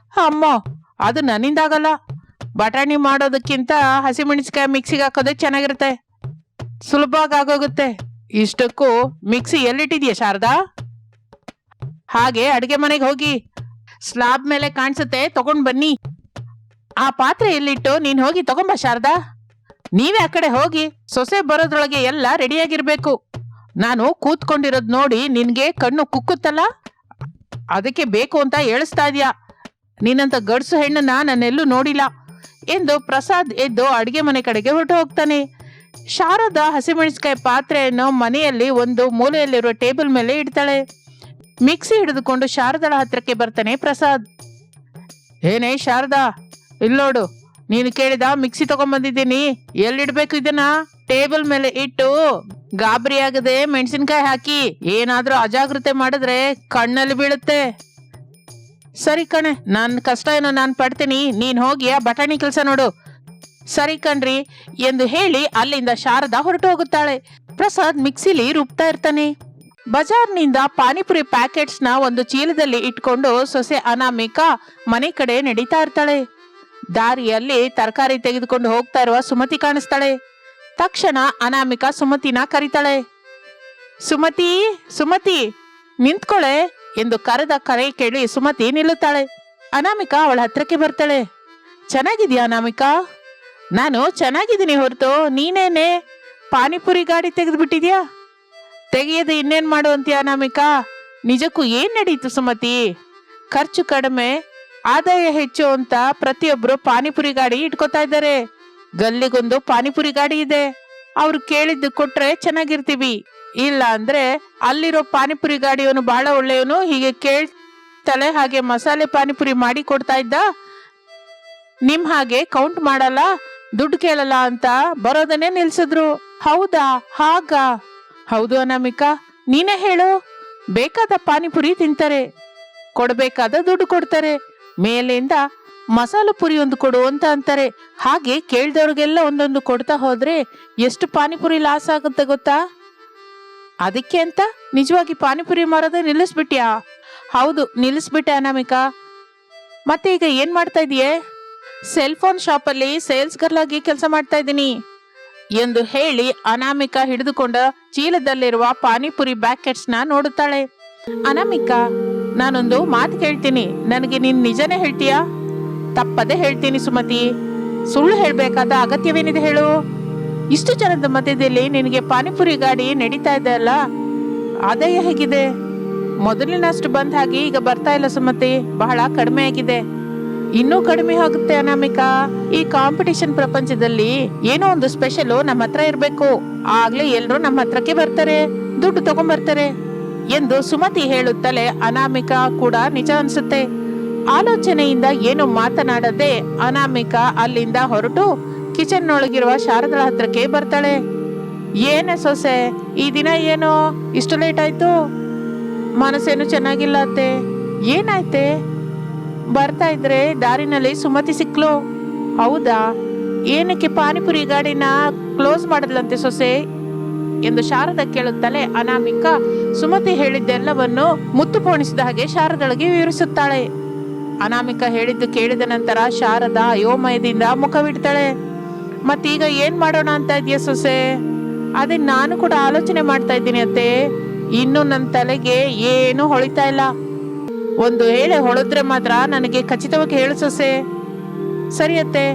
[SPEAKER 1] ಅಮ್ಮ, ಅದು ನನ್ನಿಂದಾಗಲ್ಲ. ಬಟಾಣಿ ಮಾಡೋದಕ್ಕಿಂತ ಹಸಿಮೆಣಸಿನಕಾಯಿ ಮಿಕ್ಸಿಗೆ ಹಾಕೋದೇ ಚೆನ್ನಾಗಿರುತ್ತೆ, ಸುಲಭವಾಗಿ ಆಗೋಗುತ್ತೆ. ಇಷ್ಟಕ್ಕೂ ಮಿಕ್ಸಿ ಎಲ್ಲಿಟ್ಟಿದ್ಯಾ ಶಾರದಾ? ಹಾಗೆ ಅಡುಗೆ ಮನೆಗೆ ಹೋಗಿ ಸ್ಲಾಬ್ ಮೇಲೆ ಕಾಣಿಸುತ್ತೆ, ತಗೊಂಡ್ ಬನ್ನಿ. ಆ ಪಾತ್ರೆ ಎಲ್ಲಿಟ್ಟು ನೀನ್ ಹೋಗಿ ತಗೊಂಬ ಶಾರದಾ. ನೀವೇ ಆ ಕಡೆ ಹೋಗಿ. ಸೊಸೆ ಬರೋದ್ರೊಳಗೆ ಎಲ್ಲ ರೆಡಿಯಾಗಿರ್ಬೇಕು. ನಾನು ಕೂತ್ಕೊಂಡಿರೋದ್ ನೋಡಿ ನಿನ್ಗೆ ಕಣ್ಣು ಕುಕ್ಕುತ್ತಲ್ಲ, ಅದಕ್ಕೆ ಬೇಕು ಅಂತ ಹೇಳಿಸ್ತಾ ಇದೀಯಾ. ನೀನಂತ ಗಡ್ಸು ಹೆಣ್ಣನ್ನ ನಾನೆಲ್ಲೂ ನೋಡಿಲ್ಲ ಎಂದು ಪ್ರಸಾದ್ ಎದ್ದು ಅಡಿಗೆ ಮನೆ ಕಡೆಗೆ ಹೊರಟು ಹೋಗ್ತಾನೆ. ಶಾರದಾ ಹಸಿಮೆಣಸಿನಕಾಯಿ ಪಾತ್ರೆಯನ್ನು ಮನೆಯಲ್ಲಿ ಒಂದು ಮೂಲೆಯಲ್ಲಿರುವ ಟೇಬಲ್ ಮೇಲೆ ಇಡ್ತಾಳೆ. ಮಿಕ್ಸಿ ಹಿಡಿದುಕೊಂಡು ಶಾರದಾಳ ಹತ್ರಕ್ಕೆ ಬರ್ತಾನೆ ಪ್ರಸಾದ್. ಏನೇ ಶಾರದಾ, ಇಲ್ಲೋಡು, ನೀನು ಕೇಳಿದ ಮಿಕ್ಸಿ ತಗೊಂಡ್ಬಂದಿದ್ದೀನಿ. ಎಲ್ಲಿಡ್ಬೇಕು ಇದನ್ನ? ಟೇಬಲ್ ಮೇಲೆ ಇಟ್ಟು ಗಾಬರಿ ಆಗದೆ ಮೆಣಸಿನ್ಕಾಯಿ ಹಾಕಿ. ಏನಾದ್ರೂ ಅಜಾಗ್ರತೆ ಮಾಡಿದ್ರೆ ಕಣ್ಣಲ್ಲಿ ಬೀಳುತ್ತೆ. ಸರಿ ಕಣೆ, ನನ್ನ ಕಷ್ಟ ಏನೋ ನಾನು ಪಡ್ತೀನಿ, ನೀನ್ ಹೋಗಿ ಆ ಬಟಾಣಿ ಕೆಲಸ ನೋಡು. ಸರಿ ಕಣ್ರಿ ಎಂದು ಹೇಳಿ ಅಲ್ಲಿಂದ ಶಾರದಾ ಹೊರಟು ಹೋಗುತ್ತಾಳೆ. ಪ್ರಸಾದ್ ಮಿಕ್ಸಿಲಿ ರುಬ್ತಾ ಇರ್ತಾನೆ. ಬಜಾರ್ನಿಂದ ಪಾನಿಪುರಿ ಪ್ಯಾಕೆಟ್ಸ್ ನ ಒಂದು ಚೀಲದಲ್ಲಿ ಇಟ್ಕೊಂಡು ಸೊಸೆ ಅನಾಮಿಕಾ ಮನೆ ಕಡೆ ನಡೀತಾ ಇರ್ತಾಳೆ. ದಾರಿಯಲ್ಲಿ ತರಕಾರಿ ತೆಗೆದುಕೊಂಡು ಹೋಗ್ತಾ ಇರುವ ಸುಮತಿ ಕಾಣಿಸ್ತಾಳೆ. ತಕ್ಷಣ ಅನಾಮಿಕಾ ಸುಮತಿನ ಕರೀತಾಳೆ. ಸುಮತಿ, ಸುಮತಿ, ನಿಂತ್ಕೊಳೆ ಎಂದು ಕರೆದ ಕರೆ ಕೇಳಿ ಸುಮತಿ ನಿಲ್ಲುತ್ತಾಳೆ. ಅನಾಮಿಕಾ ಅವಳ ಹತ್ರಕ್ಕೆ ಬರ್ತಾಳೆ. ಚೆನ್ನಾಗಿದ್ಯಾ ಅನಾಮಿಕಾ? ನಾನು ಚೆನ್ನಾಗಿದ್ದೀನಿ ಹೊರತು ನೀನೇನೆ ಪಾನಿಪುರಿ ಗಾಡಿ ತೆಗೆದು ಬಿಟ್ಟಿದ್ಯಾ? ತೆಗೆಯದೆ ಇನ್ನೇನ್ ಮಾಡು ಅಂತೀಯ ಅನಾಮಿಕಾ? ನಿಜಕ್ಕೂ ಏನ್ ನಡೀತು ಸುಮತಿ? ಖರ್ಚು ಕಡಿಮೆ, ಆದಾಯ ಹೆಚ್ಚು ಅಂತ ಪ್ರತಿಯೊಬ್ರು ಪಾನಿಪುರಿ ಗಾಡಿ ಇಟ್ಕೋತಾ ಇದ್ದಾರೆ. ಗಲ್ಲಿಗೊಂದು ಪಾನಿಪುರಿ ಗಾಡಿ ಇದೆ. ಅವ್ರು ಕೇಳಿದ್ದು ಕೊಟ್ರೆ ಚೆನ್ನಾಗಿರ್ತೀವಿ, ಇಲ್ಲ ಅಂದ್ರೆ ಅಲ್ಲಿರೋ ಪಾನಿಪುರಿ ಗಾಡಿಯವನು ಬಹಳ ಒಳ್ಳೆಯವನು, ಹೀಗೆ ಕೇಳ್ತಾಳೆ ಹಾಗೆ ಮಸಾಲೆ ಪಾನಿಪುರಿ ಮಾಡಿ ಕೊಡ್ತಾ ಇದ್ದ. ನಿಮ್ ಹಾಗೆ ಕೌಂಟ್ ಮಾಡಲ್ಲ, ದುಡ್ಡು ಕೇಳಲ್ಲ ಅಂತ ಬರೋದನ್ನೇ ನಿಲ್ಸಿದ್ರು. ಹೌದಾ? ಹಾಗ? ಹೌದು ಅನಾಮಿಕಾ, ನೀನೇ ಹೇಳು. ಬೇಕಾದ ಪಾನಿಪುರಿ ತಿಂತಾರೆ, ಕೊಡ್ಬೇಕಾದ ದುಡ್ಡು ಕೊಡ್ತಾರೆ, ಮೇಲಿಂದ ಮಸಾಲ ಪುರಿ ಒಂದು ಕೊಡು ಅಂತ ಅಂತಾರೆ. ಹಾಗೆ ಕೇಳ್ದವ್ರಿಗೆಲ್ಲ ಒಂದೊಂದು ಕೊಡ್ತಾ ಹೋದ್ರೆ ಎಷ್ಟು ಪಾನಿಪುರಿ ಲಾಸ್ ಆಗುತ್ತೆ ಗೊತ್ತಾ? ಅದಕ್ಕೆ ಅಂತ ನಿಜವಾಗಿ ಪಾನಿಪುರಿ ಮಾರೋದೇ ನಿಲ್ಲಿಸ್ಬಿಟ್ಯಾ? ಹೌದು, ನಿಲ್ಲಿಸ್ಬಿಟ್ಟೆ ಅನಾಮಿಕಾ. ಮತ್ತೆ ಈಗ ಏನ್ ಮಾಡ್ತಾ ಇದೀಯೇ? ಸೆಲ್ ಫೋನ್ ಶಾಪ್ ಅಲ್ಲಿ ಸೇಲ್ಸ್ ಗರ್ಲ್ ಆಗಿ ಕೆಲಸ ಮಾಡ್ತಾ ಇದ್ದೀನಿ ಎಂದು ಹೇಳಿ ಅನಾಮಿಕಾ ಹಿಡಿದುಕೊಂಡ ಚೀಲದಲ್ಲಿರುವ ಪಾನಿಪುರಿ ಪ್ಯಾಕೆಟ್ಸ್ ನ ನೋಡುತ್ತಾಳೆ. ಅನಾಮಿಕಾ, ನಾನೊಂದು ಮಾತು ಕೇಳ್ತೀನಿ, ನನಗೆ ನೀನ್ ನಿಜನೇ ಹೇಳ್ತೀಯಾ? ತಪ್ಪದೆ ಹೇಳ್ತೀನಿ ಸುಮತಿ, ಸುಳ್ಳು ಹೇಳ್ಬೇಕಾದ ಅಗತ್ಯವೇನಿದೆ ಹೇಳು? ಇಷ್ಟು ಜನದ ಮಧ್ಯದಲ್ಲಿ ನಿನಗೆ ಪಾನಿಪುರಿ ಗಾಡಿ ನಡೀತಾ ಇದೆ ಅಲ್ಲ, ಆದಾಯ ಹೇಗಿದೆ? ಮೊದಲಿನಷ್ಟು ಬಂದ ಹಾಗೆ ಈಗ ಬರ್ತಾ ಇಲ್ಲ ಸುಮತಿ, ಬಹಳ ಕಡಿಮೆ ಆಗಿದೆ. ಇನ್ನೂ ಕಡಿಮೆ ಆಗುತ್ತೆ ಅನಾಮಿಕಾ. ಈ ಕಾಂಪಿಟಿಷನ್ ಪ್ರಪಂಚದಲ್ಲಿ ಏನೋ ಒಂದು ಸ್ಪೆಷಲ್ ನಮ್ಮ ಹತ್ರ ಇರ್ಬೇಕು, ಆಗ್ಲೇ ಎಲ್ರು ನಮ್ಮ ಹತ್ರಕ್ಕೆ ಬರ್ತಾರೆ, ದುಡ್ಡು ತಗೊಂಡ್ಬರ್ತಾರೆ ಎಂದು ಸುಮತಿ ಹೇಳುತ್ತಲೇ ಅನಾಮಿಕಾ ಕೂಡ ನಿಜ ಅನ್ಸುತ್ತೆ. ಆಲೋಚನೆಯಿಂದ ಏನು ಮಾತನಾಡದೆ ಅನಾಮಿಕಾ ಅಲ್ಲಿಂದ ಹೊರಟು ಕಿಚನ್ ಒಳಗಿರುವ ಶಾರದಳ ಹತ್ರಕ್ಕೆ ಬರ್ತಾಳೆ. ಏನೇ ಸೊಸೆ, ಈ ದಿನ ಏನೋ ಇಷ್ಟು ಲೇಟ್ ಆಯ್ತು? ಮನಸ್ಸೇನು ಚೆನ್ನಾಗಿಲ್ಲ ಅತ್ತೆ. ಏನಾಯ್ತೆ? ಬರ್ತಾ ಇದ್ರೆ ದಾರಿನಲ್ಲಿ ಸುಮತಿ ಸಿಕ್ಲು. ಹೌದಾ? ಏನಕ್ಕೆ ಪಾನಿಪುರಿ ಗಾಡಿನ ಕ್ಲೋಸ್ ಮಾಡದ್ಲಂತೆ ಸೊಸೆ ಎಂದು ಶಾರದಾ ಕೇಳುತ್ತಲೇ ಅನಾಮಿಕಾ ಸುಮತಿ ಹೇಳಿದ್ದೆಲ್ಲವನ್ನು ಮುತ್ತು ಪೋಣಿಸಿದ ಹಾಗೆ ಶಾರದಳಿಗೆ ವಿವರಿಸುತ್ತಾಳೆ. ಅನಾಮಿಕಾ ಹೇಳಿದ್ದು ಕೇಳಿದ ನಂತರ ಶಾರದಾ ಅಯೋಮಯದಿಂದ ಮುಖವಿಡ್ತಾಳೆ. ಮತ್ತೀಗ ಏನ್ ಮಾಡೋಣ ಅಂತ ಇದೆಯಾ ಸೊಸೆ? ಅದೇ ನಾನು ಕೂಡ ಆಲೋಚನೆ ಮಾಡ್ತಾ ಇದ್ದೀನಿ ಅತ್ತೆ, ಇನ್ನು ನನ್ನ ತಲೆಗೆ ಏನು ಹೊಳಿತಾ ಇಲ್ಲ. ಒಂದು ಹೇಳೆ ಹೊಳೆದ್ರೆ ಮಾತ್ರ ನನಗೆ ಖಚಿತವಾಗಿ ಹೇಳು ಸೊಸೆ. ಸರಿ ಅತ್ತೆ.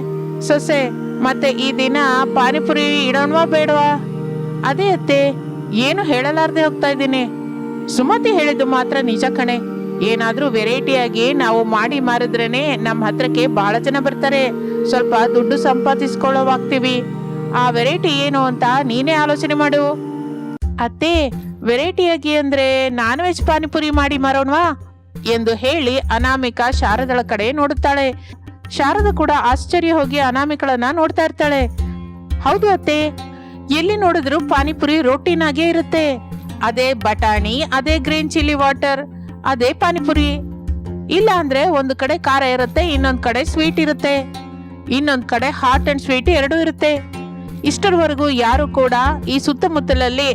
[SPEAKER 1] ಸೊಸೆ, ಮತ್ತೆ ಈ ದಿನ ಪಾನಿಪುರಿ ಇಡೋಣವಾ ಬೇಡವಾ? ಅದೇ ಅತ್ತೆ, ಏನು ಹೇಳಲಾರ್ದೆ ಹೋಗ್ತಾ ಇದ್ದೀನಿ. ಸುಮತಿ ಹೇಳಿದ್ದು ಮಾತ್ರ ನಿಜ ಕಣೆ. ಏನಾದ್ರೂ ವೆರೈಟಿಯಾಗಿ ನಾವು ಮಾಡಿ ಮಾರಿದ್ರೇನೆ ನಮ್ಮ ಹತ್ರಕ್ಕೆ ಬಹಳ ಜನ ಬರ್ತಾರೆ, ಸ್ವಲ್ಪ ದುಡ್ಡು ಸಂಪಾದಿಸ್ಕೊಳ್ಳೋವಾಗ್ತೀವಿ. ಆ ವೆರೈಟಿ ಏನು ಅಂತ ನೀನೇ ಆಲೋಚನೆ ಮಾಡು. ಅತ್ತೆ, ವೆರೈಟಿಯಾಗಿ ಅಂದ್ರೆ ನಾನ್ ವೆಜ್ ಪಾನಿಪುರಿ ಮಾಡಿ ಮಾರೋಣವಾ ಎಂದು ಹೇಳಿ ಅನಾಮಿಕಾ ಶಾರದಳ ಕಡೆ ನೋಡುತ್ತಾಳೆ. ಶಾರದ ಕೂಡ ಆಶ್ಚರ್ಯ ಹೋಗಿ ಅನಾಮಿಕಳನ್ನ ನೋಡ್ತಾ ಇರ್ತಾಳೆ. ಹೌದು ಅತ್ತೆ, ಎಲ್ಲಿ ನೋಡಿದ್ರು ಪಾನಿಪುರಿ ರೋಟಿನಾಗೆ ಇರುತ್ತೆ. ಅದೇ ಬಟಾಣಿ, ಅದೇ ಗ್ರೀನ್ ಚಿಲ್ಲಿ ವಾಟರ್, ಅದೇ ಪಾನಿಪುರಿ. ಇಲ್ಲ ಅಂದ್ರೆ ಒಂದು ಕಡೆ ಖಾರ ಇರುತ್ತೆ, ಇನ್ನೊಂದ್ ಕಡೆ ಸ್ವೀಟ್ ಇರುತ್ತೆ, ಇನ್ನೊಂದ್ ಕಡೆ ಹಾಟ್ ಅಂಡ್ ಸ್ವೀಟ್ ಎರಡೂ ಇರುತ್ತೆ. ಇಷ್ಟರವರೆಗೂ ಯಾರು ಕೂಡ ಈ ಸುತ್ತಮುತ್ತಲಲ್ಲಿ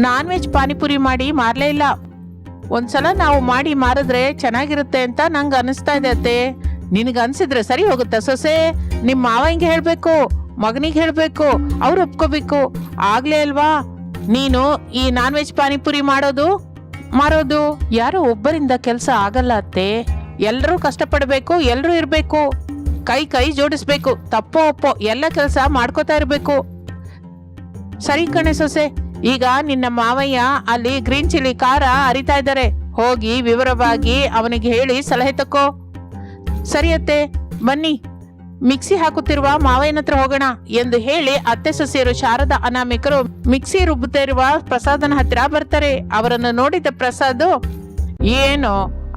[SPEAKER 1] ನಾನ್ ವೆಜ್ ಪಾನಿಪುರಿ ಮಾಡಿ ಮಾರ್ಲೇ ಇಲ್ಲ. ಒಂದ್ಸಲ ನಾವು ಮಾಡಿ ಮಾರಿದ್ರೆ ಚೆನ್ನಾಗಿರುತ್ತೆ ಅಂತ ನಂಗೆ ಅನಿಸ್ತಾ ಇದೆ ಅತ್ತೆ. ನಿನಗೆ ಅನ್ಸಿದ್ರೆ ಸರಿ ಹೋಗುತ್ತಾ ಸೊಸೆ? ನಿಮ್ಮ ಮಾವಂಗೆ ಹೇಳ್ಬೇಕು, ಮಗನಿಗೆ ಹೇಳ್ಬೇಕು, ಅವ್ರು ಒಪ್ಕೋಬೇಕು, ಆಗ್ಲೇ ಅಲ್ವಾ ನೀನು ಈ ನಾನ್ ವೆಜ್ ಪಾನಿಪುರಿ ಮಾರೋದು. ಯಾರೋ ಒಬ್ಬರಿಂದ ಕೆಲಸ ಆಗಲ್ಲ ಅತ್ತೆ. ಎಲ್ರೂ ಕಷ್ಟಪಡ್ಬೇಕು, ಎಲ್ರೂ ಇರ್ಬೇಕು, ಕೈ ಜೋಡಿಸ್ಬೇಕು, ತಪ್ಪೋ ಒಪ್ಪೋ ಎಲ್ಲ ಕೆಲಸ ಮಾಡ್ಕೋತಾ ಇರ್ಬೇಕು. ಸರಿ ಕಣೆ ಸೊಸೆ, ಈಗ ನಿನ್ನ ಮಾವಯ್ಯ ಅಲ್ಲಿ ಗ್ರೀನ್ ಚಿಲ್ಲಿ ಖಾರ ಅರಿತಾ ಇದ್ದಾರೆ, ಹೋಗಿ ವಿವರವಾಗಿ ಅವನಿಗೆ ಹೇಳಿ ಸಲಹೆ ತಕ್ಕೋ. ಸರಿ ಅತ್ತೆ, ಬನ್ನಿ ಮಿಕ್ಸಿ ಹಾಕುತ್ತಿರುವ ಮಾವಯ್ಯನ ಹತ್ರ ಹೋಗೋಣ ಎಂದು ಹೇಳಿ ಅತ್ತೆ ಸೊಸೆಯರು ಶಾರದ ಅನಾಮಿಕರು ಮಿಕ್ಸಿ ರುಬ್ಬುತ್ತಿರುವ ಪ್ರಸಾದನ ಹತ್ರ ಬರ್ತಾರೆ. ಅವರನ್ನು ನೋಡಿದ ಪ್ರಸಾದ್, ಏನು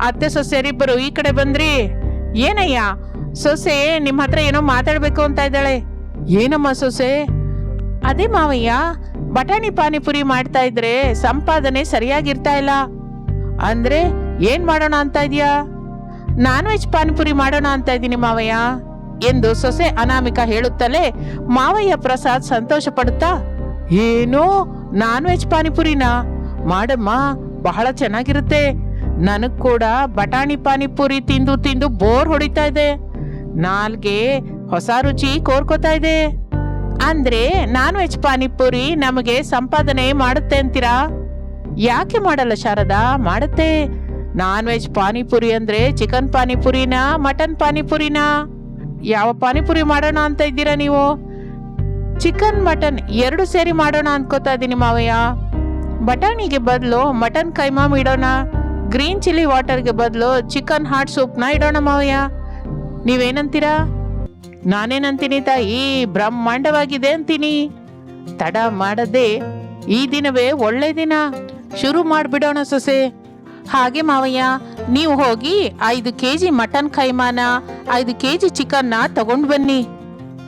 [SPEAKER 1] ಅತ್ತೆ ಸೊಸೆಯರಿಬ್ಬರು ಈ ಕಡೆ ಬಂದ್ರಿ? ಏನಯ್ಯ ಸೊಸೆ ನಿಮ್ಮ ಹತ್ರ ಏನೋ ಮಾತಾಡ್ಬೇಕು ಅಂತ ಇದ್ದಾಳೆ. ಏನಮ್ಮ ಸೊಸೆ? ಅದೇ ಮಾವಯ್ಯ, ಬಟಾಣಿ ಪಾನಿಪುರಿ ಮಾಡ್ತಾ ಇದ್ರೆ ಸಂಪಾದನೆ ಸರಿಯಾಗಿರ್ತಾ ಇಲ್ಲ. ಅಂದ್ರೆ ಏನ್ ಮಾಡೋಣ ಅಂತ ಇದೀಯಾ? ನಾನ್ ವೆಜ್ ಪಾನಿಪುರಿ ಮಾಡೋಣ ಅಂತ ಇದ್ದೀನಿ ಮಾವಯ್ಯ ಎಂದು ಸೊಸೆ ಅನಾಮಿಕಾ ಹೇಳುತ್ತಲೇ ಮಾವಯ್ಯ ಪ್ರಸಾದ್ ಸಂತೋಷ ಪಡುತ್ತಾ, ಏನು ನಾನ್ ವೆಜ್ ಪಾನಿಪುರಿನ ಮಾಡಮ್ಮ, ಬಹಳ ಚೆನ್ನಾಗಿರುತ್ತೆ. ನನಗ್ ಕೂಡ ಬಟಾಣಿ ಪಾನಿಪುರಿ ತಿಂದು ತಿಂದು ಬೋರ್ ಹೊಡಿತಾ ಇದೆ, ನಾಲ್ಗೆ ಹೊಸ ರುಚಿ ಕೋರ್ಕೋತಾ ಇದೆ. ಅಂದ್ರೆ ನಾನ್ ವೆಜ್ ಪಾನಿಪುರಿ ನಮಗೆ ಸಂಪಾದನೆ ಮಾಡುತ್ತೆ ಅಂತೀರಾ? ಯಾಕೆ ಮಾಡಲ್ಲ ಶಾರದಾ, ಮಾಡುತ್ತೆ. ನಾನ್ ವೆಜ್ ಪಾನಿಪುರಿ ಅಂದ್ರೆ ಚಿಕನ್ ಪಾನಿಪುರಿನ, ಮಟನ್ ಪಾನಿಪುರಿನ? ಯಾವ ಪಾನಿಪುರಿ ಮಾಡೋಣ ಅಂತ ಇದ್ದೀರಾ ನೀವು? ಚಿಕನ್ ಮಟನ್ ಎರಡು ಸೇರಿ ಮಾಡೋಣ ಅನ್ಕೋತಾ ಇದ್ದೀನಿ ಮಾವಯ್ಯ. ಬಟಾಣಿಗೆ ಬದಲು ಮಟನ್ ಕೈಮಾ ಇಡೋಣ, ಗ್ರೀನ್ ಚಿಲ್ಲಿ ವಾಟರ್ಗೆ ಬದಲು ಚಿಕನ್ ಹಾಟ್ ಸೂಪ್ನ ಇಡೋಣ ಮಾವಯ್ಯ. ನೀವೇನಂತೀರಾ? ನಾನೇನಂತೀನಿ ತಾಯಿ, ಬ್ರಹ್ಮಾಂಡವಾಗಿದೆ ಅಂತೀನಿ. ತಡ ಮಾಡದೆ ಈ ದಿನವೇ ಒಳ್ಳೆ ದಿನ, ಶುರು ಮಾಡ್ಬಿಡೋಣ ಸೊಸೆ. ಹಾಗೆ ಮಾವಯ್ಯ, ನೀವು ಹೋಗಿ 5 ಕೆಜಿ ಮಟನ್ ಕೈಮಾನ, 5 ಕೆಜಿ ಚಿಕನ್ನ ತಗೊಂಡ್ ಬನ್ನಿ.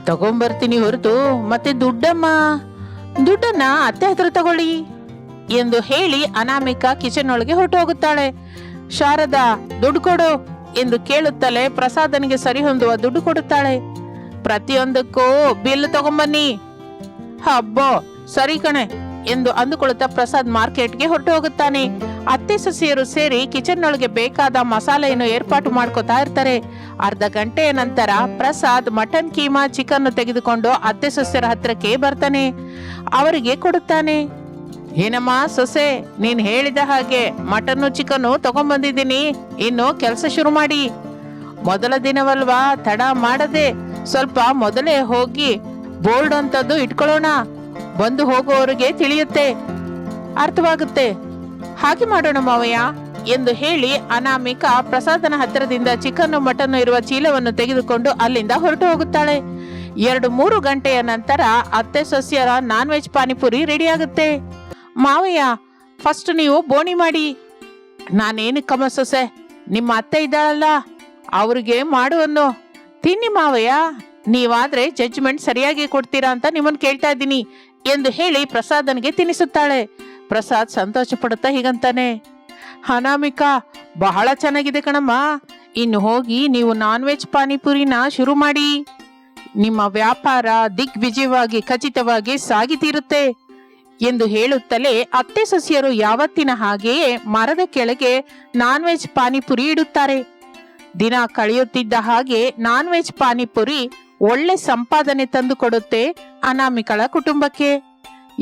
[SPEAKER 1] ತಗೊಂಡ್ಬರ್ತೀನಿ ಹೊರತು ಮತ್ತೆ ದುಡ್ಡನ್ನ ಅತ್ತೆ ಹತ್ರ ತಗೊಳ್ಳಿ ಎಂದು ಹೇಳಿ ಅನಾಮಿಕಾ ಕಿಚನ್ ಒಳಗೆ ಹೊರಟು ಹೋಗುತ್ತಾಳೆ. ಶಾರದಾ, ದುಡ್ಡು ಕೊಡು ಎಂದು ಕೇಳುತ್ತಲೇ ಪ್ರಸಾದನಿಗೆ ಸರಿ ಹೊಂದುವ ದುಡ್ಡು ಕೊಡುತ್ತಾಳೆ. ಪ್ರತಿಯೊಂದಕ್ಕೂ ಬಿಲ್ ತಗೊಂಬನ್ನಿ. ಹಬ್ಬೋ ಸರಿ ಕಣೆ ಎಂದು ಅಂದುಕೊಳ್ಳುತ್ತಾ ಪ್ರಸಾದ್ ಮಾರ್ಕೆಟ್ಗೆ ಹೊರಟು ಹೋಗುತ್ತಾನೆ. ಅತ್ತೆ ಸೊಸೆಯರು ಸೇರಿ ಕಿಚನ್ ಒಳಗೆ ಬೇಕಾದ ಮಸಾಲೆಯನ್ನು ಏರ್ಪಾಟು ಮಾಡ್ಕೋತಾ ಇರ್ತಾರೆ. ಅರ್ಧ ಗಂಟೆಯ ನಂತರ ಪ್ರಸಾದ್ ಮಟನ್ ಕೀಮಾ ಚಿಕನ್ ತೆಗೆದುಕೊಂಡು ಅತ್ತೆ ಸೊಸೆಯರ ಹತ್ರಕ್ಕೆ ಬರ್ತಾನೆ. ಅವರಿಗೆ ಕೊಡುತ್ತಾನೆ. ಏನಮ್ಮ ಸೊಸೆ, ನೀನ್ ಹೇಳಿದ ಹಾಗೆ ಮಟನ್ನು ಚಿಕನ್ನು ತಗೊಂಡ್ಬಂದಿದ್ದೀನಿ, ಇನ್ನು ಕೆಲಸ ಶುರು ಮಾಡಿ. ಮೊದಲ ದಿನವಲ್ವಾ, ತಡ ಮಾಡದೆ ಸ್ವಲ್ಪ ಮೊದಲೇ ಹೋಗಿ ಬೋರ್ಡ್ ಅಂತದ್ದು ಇಟ್ಕೊಳ್ಳೋಣ, ಬಂದು ಹೋಗುವವರಿಗೆ ತಿಳಿಯುತ್ತೆ, ಅರ್ಥವಾಗುತ್ತೆ. ಹಾಗೆ ಮಾಡೋಣ ಮಾವಯ್ಯ ಎಂದು ಹೇಳಿ ಅನಾಮಿಕಾ ಪ್ರಸಾದನ ಹತ್ತಿರದಿಂದ ಚಿಕನ್ ಮಟನ್ ಇರುವ ಚೀಲವನ್ನು ತೆಗೆದುಕೊಂಡು ಅಲ್ಲಿಂದ ಹೊರಟು ಹೋಗುತ್ತಾಳೆ. 2-3 ಗಂಟೆಯ ನಂತರ ಅತ್ತೆ ಸೊಸೆಯರ ನಾನ್ ವೆಜ್ ಪಾನಿಪುರಿ ರೆಡಿ ಆಗುತ್ತೆ. ಮಾವಯ್ಯ, ಫಸ್ಟ್ ನೀವು ಬೋಣಿ ಮಾಡಿ. ನಾನೇನಕ್ಕಮ್ಮ ಸೊಸೆ, ನಿಮ್ಮ ಅತ್ತೆ ಇದ್ದಾಳಲ್ಲ ಅವ್ರಿಗೆ ಮಾಡುವನ್ನು ತಿನ್ನಿ ಮಾವಯ್ಯ, ನೀವಾದ್ರೆ ಜಡ್ಜ್ಮೆಂಟ್ ಸರಿಯಾಗಿ ಕೊಡ್ತೀರಾ ಅಂತ ನಿಮ್ಮನ್ನು ಕೇಳ್ತಾ ಇದ್ದೀನಿ ಎಂದು ಹೇಳಿ ಪ್ರಸಾದನಿಗೆ ತಿನ್ನಿಸುತ್ತಾಳೆ. ಪ್ರಸಾದ್ ಸಂತೋಷ ಪಡುತ್ತಾ ಹೀಗಂತಾನೆ, ಅನಾಮಿಕಾ ಬಹಳ ಚೆನ್ನಾಗಿದೆ ಕಣಮ್ಮ, ಇನ್ನು ಹೋಗಿ ನೀವು ನಾನ್ ವೆಜ್ ಪಾನಿಪುರಿನ ಶುರು ಮಾಡಿ. ನಿಮ್ಮ ವ್ಯಾಪಾರ ದಿಗ್ವಿಜಯವಾಗಿ ಖಚಿತವಾಗಿ ಸಾಗಿತೀರುತ್ತೆ ಎಂದು ಹೇಳುತ್ತಲೇ ಅತ್ತೆ ಸೊಸೆಯರು ಯಾವತ್ತಿನ ಹಾಗೆಯೇ ಮರದ ಕೆಳಗೆ ನಾನ್ ವೆಜ್ ಪಾನಿಪುರಿ ಇಡುತ್ತಾರೆ. ದಿನ ಕಳೆಯುತ್ತಿದ್ದ ಹಾಗೆ ನಾನ್ ವೆಜ್ ಪಾನಿಪುರಿ ಒಳ್ಳೆ ಸಂಪಾದನೆ ತಂದು ಕೊಡುತ್ತೆ ಅನಾಮಿಕಳ ಕುಟುಂಬಕ್ಕೆ.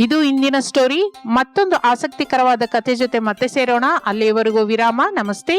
[SPEAKER 1] ಇದು ಇಂದಿನ ಸ್ಟೋರಿ. ಮತ್ತೊಂದು ಆಸಕ್ತಿಕರವಾದ ಕಥೆ ಜೊತೆ ಮತ್ತೆ ಸೇರೋಣ. ಅಲ್ಲಿಯವರೆಗೂ ವಿರಾಮ. ನಮಸ್ತೆ.